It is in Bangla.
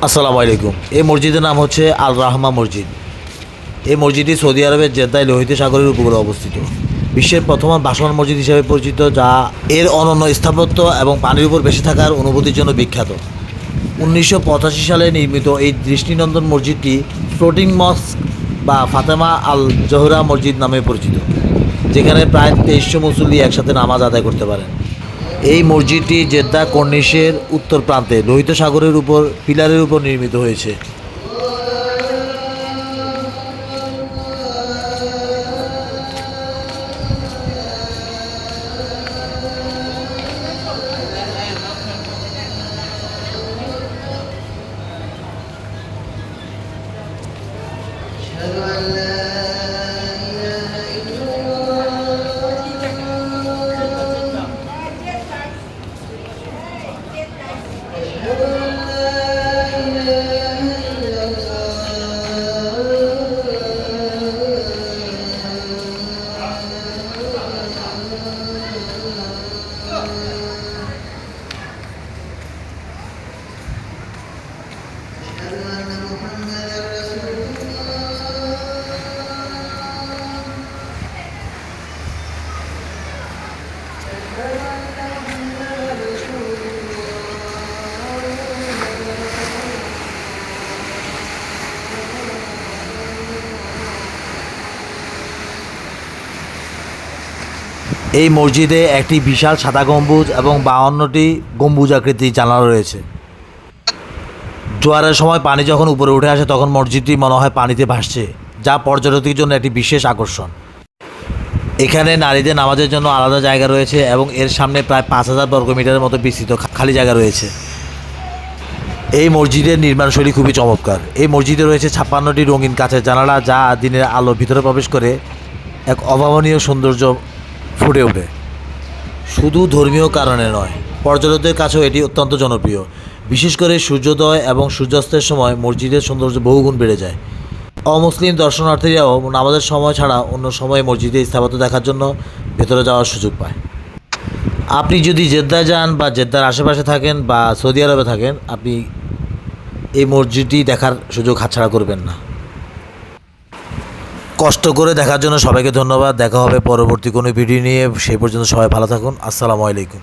আসসালামু আলাইকুম। এই মসজিদের নাম হচ্ছে আল রাহমা মসজিদ। এই মসজিদটি সৌদি আরবের জেদ্দায় লোহিত সাগরের উপকূলে অবস্থিত। বিশ্বের প্রথম ভাসমান মসজিদ হিসেবে পরিচিত, যা এর অনন্য স্থাপত্য এবং পানির উপর ভেসে থাকার অনুভূতির জন্য বিখ্যাত। 1985 সালে নির্মিত এই দৃষ্টিনন্দন মসজিদটি ফ্লোটিং মস্ক বা ফাতেমা আল জোহরা মসজিদ নামে পরিচিত, যেখানে প্রায় 2300 মুসল্লি একসাথে নামাজ আদায় করতে পারেন। এই মসজিদটি জেদ্দা কর্নিশের উত্তর প্রান্তে লোহিত সাগরের উপর পিলারের উপর নির্মিত হয়েছে। এই মসজিদে একটি বিশাল সাদা গম্বুজ এবং 52টি গম্বুজাকৃতির জানালা রয়েছে। জোয়ারের সময় পানি যখন উপরে উঠে আসে তখন মসজিদটি মনে হয় পানিতে ভাসছে, যা পর্যটকদের জন্য একটি বিশেষ আকর্ষণ। এখানে নারীদের নামাজের জন্য আলাদা জায়গা রয়েছে এবং এর সামনে প্রায় 5000 বর্গমিটারের মতো বিস্তৃত খালি জায়গা রয়েছে। এই মসজিদের নির্মাণশৈলী খুবই চমৎকার। এই মসজিদে রয়েছে 56টি রঙিন কাচের জানালা, যা দিনের আলো ভিতরে প্রবেশ করে এক অভাবনীয় সৌন্দর্য ফুটে ওঠে। শুধু ধর্মীয় কারণে নয়, পর্যটকদের কাছেও এটি অত্যন্ত জনপ্রিয়। বিশেষ করে সূর্যোদয় এবং সূর্যাস্তের সময় মসজিদের সৌন্দর্য বহুগুণ বেড়ে যায়। অমুসলিম দর্শনার্থীরাও নামাজের সময় ছাড়া অন্য সময়ে মসজিদে স্থাপত্য দেখার জন্য ভেতরে যাওয়ার সুযোগ পায়। আপনি যদি জেদ্দায় যান বা জেদ্দার আশেপাশে থাকেন বা সৌদি আরবে থাকেন, আপনি এই মসজিদটি দেখার সুযোগ হাতছাড়া করবেন না। কষ্ট করে দেখার জন্য সবাইকে ধন্যবাদ। দেখা হবে পরবর্তী কোনো ভিডিও নিয়ে। সেই পর্যন্ত সবাই ভালো থাকুন। আসসালামু আলাইকুম।